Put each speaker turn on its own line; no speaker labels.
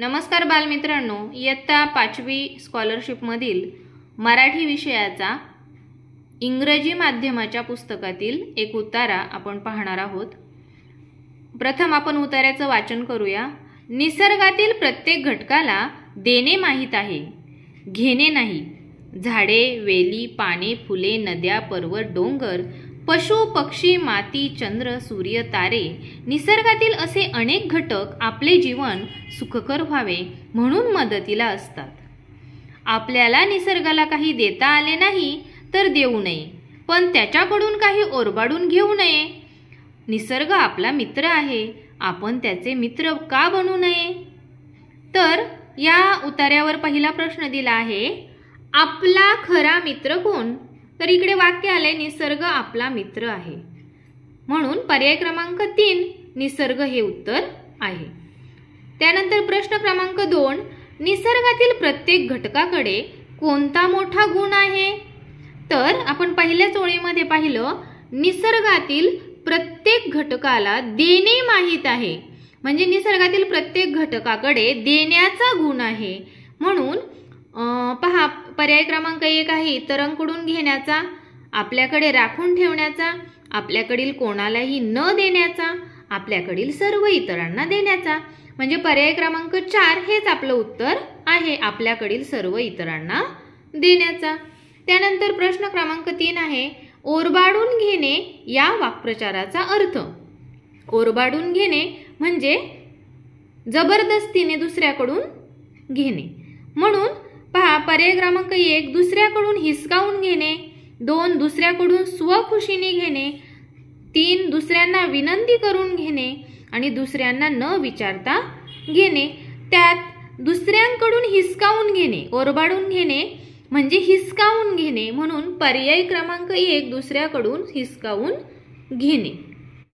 नमस्कार बालमित्रांनो, इयत्ता 5वी स्कॉलरशिपमधील मराठी विषयाचा इंग्रजी माध्यमाच्या पुस्तकातील एक उतारा आपण पाहणार आहोत। प्रथम आपण उतार्याचं वाचन करूया। निसर्गातील प्रत्येक घटकाला देणे माहीत आहे, घेणे नाही। झाडे, वेली, पाने, फुले, नद्या, पर्वत, डोंगर, पशु, पक्षी, माती, चंद्र, सूर्य, तारे, निसर्गातील असे अनेक घटक आपले जीवन सुखकर व्हावे म्हणून मदतीला असतात। आपल्याला निसर्गाला काही देता आले नाही तर देऊ नये, पण त्याच्याकडून काही ओरबाडून घेऊ नये। निसर्ग आपला मित्र आहे, आपण त्याचे मित्र का बनू नये? तर या उतार्यावर पहिला प्रश्न दिला आहे, आपला खरा मित्र कोण? तर इकडे वाक्य आले, निसर्ग आपला मित्र आहे, म्हणून पर्याय क्रमांक 3 निसर्ग हे उत्तर आहे। त्यानंतर प्रश्न क्रमांक 2, निसर्गातील प्रत्येक घटकाकडे कोणता मोठा गुण आहे? तर आपण पहिल्याच ओळीमध्ये पाहिलं, निसर्गातील प्रत्येक घटकाला देणे माहीत आहे, म्हणजे निसर्गातील प्रत्येक घटकाकडे देण्याचा गुण आहे। म्हणून पहा, पर्याय क्रमांक 1 आहे इतरांकडून घेण्याचा, आपल्याकडे राखून ठेवण्याचा, आपल्याकडील कोणालाही न देण्याचा, आपल्याकडील सर्व इतरांना देण्याचा। म्हणजे पर्याय क्रमांक 4 हेच आपलं उत्तर आहे, आपल्याकडील सर्व इतरांना देण्याचा। त्यानंतर प्रश्न क्रमांक 3 आहे, ओरबाडून घेणे या वाक्प्रचाराचा अर्थ। ओरबाडून घेणे म्हणजे जबरदस्तीने दुसऱ्याकडून घेणे। म्हणून पहा, पर्याय क्रमांक 1 दुसऱ्याकडून हिसकावून घेणे, 2 दुसऱ्याकडून स्वखुशीने घेणे, 3 दुसऱ्यांना विनंती करून घेणे आणि दुसऱ्यांना न विचारता घेणे। त्यात दुसऱ्यांकडून हिसकावून घेणे, ओरबाडून घेणे म्हणजे हिसकावून घेणे, म्हणून पर्याय क्रमांक 1 दुसऱ्याकडून हिसकावून घेणे।